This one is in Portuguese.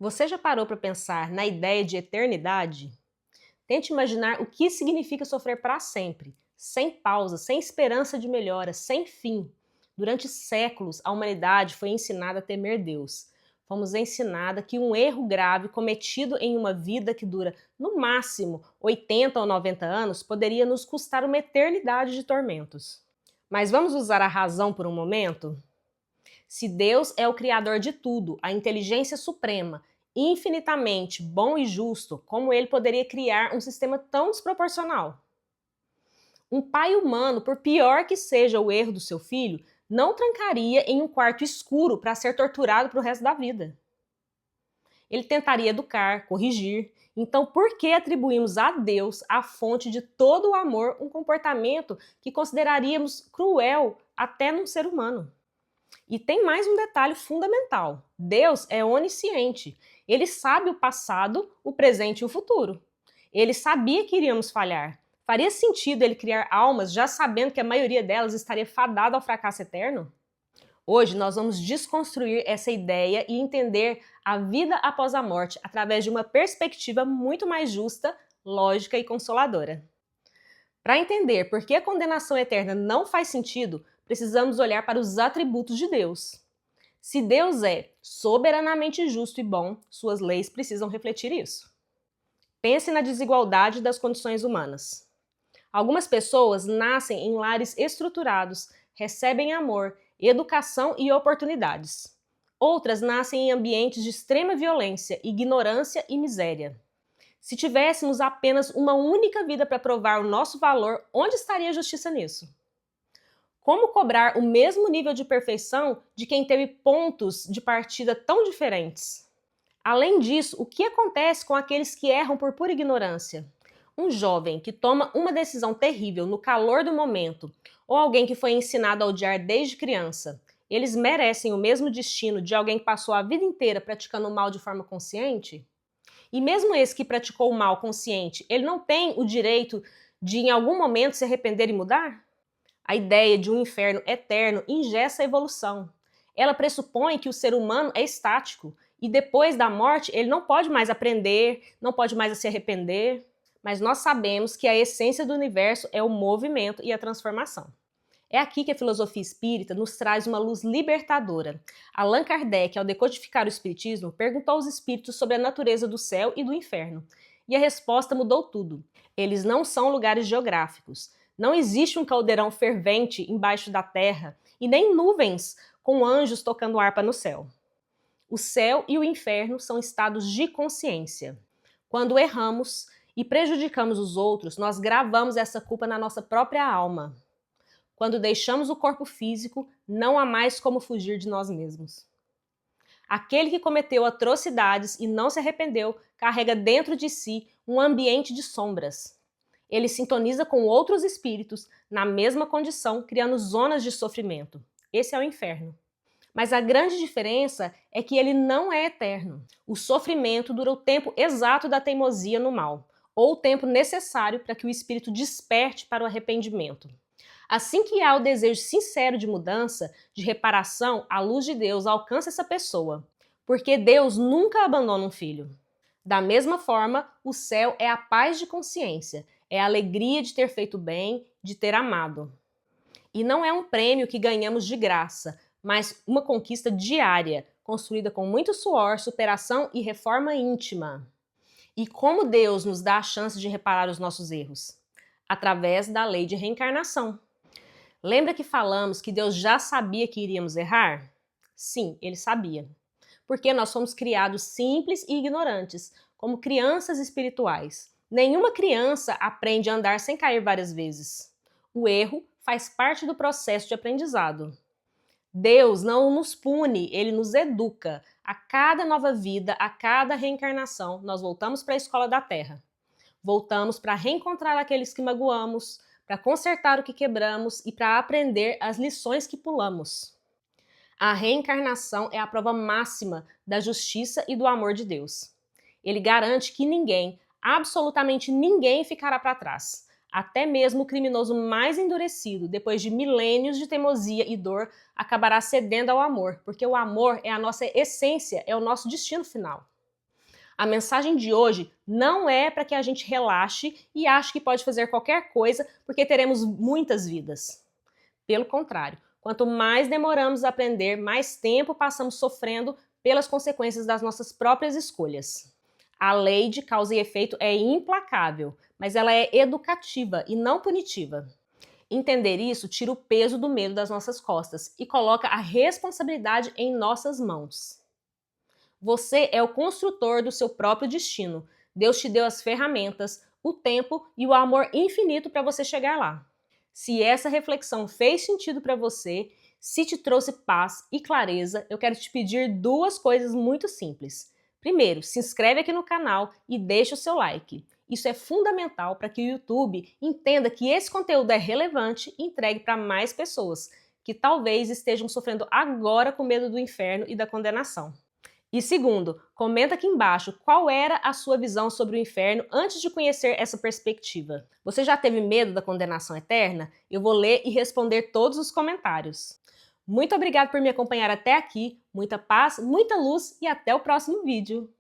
Você já parou para pensar na ideia de eternidade? Tente imaginar o que significa sofrer para sempre, sem pausa, sem esperança de melhora, sem fim. Durante séculos, a humanidade foi ensinada a temer Deus. Fomos ensinada que um erro grave cometido em uma vida que dura, no máximo, 80 ou 90 anos, poderia nos custar uma eternidade de tormentos. Mas vamos usar a razão por um momento? Se Deus é o criador de tudo, a inteligência suprema, infinitamente bom e justo, como ele poderia criar um sistema tão desproporcional? Um pai humano, por pior que seja o erro do seu filho, não trancaria em um quarto escuro para ser torturado para o resto da vida. Ele tentaria educar, corrigir. Então, por que atribuímos a Deus, a fonte de todo o amor, um comportamento que consideraríamos cruel até num ser humano? E tem mais um detalhe fundamental: Deus é onisciente. Ele sabe o passado, o presente e o futuro. Ele sabia que iríamos falhar. Faria sentido ele criar almas já sabendo que a maioria delas estaria fadada ao fracasso eterno? Hoje nós vamos desconstruir essa ideia e entender a vida após a morte através de uma perspectiva muito mais justa, lógica e consoladora. Para entender por que a condenação eterna não faz sentido, precisamos olhar para os atributos de Deus. Se Deus é soberanamente justo e bom, suas leis precisam refletir isso. Pense na desigualdade das condições humanas. Algumas pessoas nascem em lares estruturados, recebem amor, educação e oportunidades. Outras nascem em ambientes de extrema violência, ignorância e miséria. Se tivéssemos apenas uma única vida para provar o nosso valor, onde estaria a justiça nisso? Como cobrar o mesmo nível de perfeição de quem teve pontos de partida tão diferentes? Além disso, o que acontece com aqueles que erram por pura ignorância? Um jovem que toma uma decisão terrível no calor do momento, ou alguém que foi ensinado a odiar desde criança, eles merecem o mesmo destino de alguém que passou a vida inteira praticando o mal de forma consciente? E mesmo esse que praticou o mal consciente, ele não tem o direito de em algum momento se arrepender e mudar? A ideia de um inferno eterno engessa a evolução. Ela pressupõe que o ser humano é estático e depois da morte ele não pode mais aprender, não pode mais se arrepender. Mas nós sabemos que a essência do universo é o movimento e a transformação. É aqui que a filosofia espírita nos traz uma luz libertadora. Allan Kardec, ao decodificar o espiritismo, perguntou aos espíritos sobre a natureza do céu e do inferno. E a resposta mudou tudo. Eles não são lugares geográficos. Não existe um caldeirão fervente embaixo da terra e nem nuvens com anjos tocando harpa no céu. O céu e o inferno são estados de consciência. Quando erramos e prejudicamos os outros, nós gravamos essa culpa na nossa própria alma. Quando deixamos o corpo físico, não há mais como fugir de nós mesmos. Aquele que cometeu atrocidades e não se arrependeu carrega dentro de si um ambiente de sombras. Ele sintoniza com outros espíritos na mesma condição, criando zonas de sofrimento. Esse é o inferno. Mas a grande diferença é que ele não é eterno. O sofrimento dura o tempo exato da teimosia no mal, ou o tempo necessário para que o espírito desperte para o arrependimento. Assim que há o desejo sincero de mudança, de reparação, a luz de Deus alcança essa pessoa, porque Deus nunca abandona um filho. Da mesma forma, o céu é a paz de consciência, é a alegria de ter feito bem, de ter amado. E não é um prêmio que ganhamos de graça, mas uma conquista diária, construída com muito suor, superação e reforma íntima. E como Deus nos dá a chance de reparar os nossos erros? Através da lei de reencarnação. Lembra que falamos que Deus já sabia que iríamos errar? Sim, ele sabia. Porque nós somos criados simples e ignorantes, como crianças espirituais. Nenhuma criança aprende a andar sem cair várias vezes. O erro faz parte do processo de aprendizado. Deus não nos pune, ele nos educa. A cada nova vida, a cada reencarnação, nós voltamos para a escola da Terra. Voltamos para reencontrar aqueles que magoamos, para consertar o que quebramos e para aprender as lições que pulamos. A reencarnação é a prova máxima da justiça e do amor de Deus. Ele garante que ninguém, absolutamente ninguém, ficará para trás. Até mesmo o criminoso mais endurecido, depois de milênios de teimosia e dor, acabará cedendo ao amor, porque o amor é a nossa essência, é o nosso destino final. A mensagem de hoje não é para que a gente relaxe e ache que pode fazer qualquer coisa porque teremos muitas vidas. Pelo contrário, quanto mais demoramos a aprender, mais tempo passamos sofrendo pelas consequências das nossas próprias escolhas. A lei de causa e efeito é implacável, mas ela é educativa e não punitiva. Entender isso tira o peso do medo das nossas costas e coloca a responsabilidade em nossas mãos. Você é o construtor do seu próprio destino. Deus te deu as ferramentas, o tempo e o amor infinito para você chegar lá. Se essa reflexão fez sentido para você, se te trouxe paz e clareza, eu quero te pedir duas coisas muito simples. Primeiro, se inscreve aqui no canal e deixa o seu like. Isso é fundamental para que o YouTube entenda que esse conteúdo é relevante e entregue para mais pessoas que talvez estejam sofrendo agora com medo do inferno e da condenação. E segundo, comenta aqui embaixo qual era a sua visão sobre o inferno antes de conhecer essa perspectiva. Você já teve medo da condenação eterna? Eu vou ler e responder todos os comentários. Muito obrigada por me acompanhar até aqui, muita paz, muita luz e até o próximo vídeo!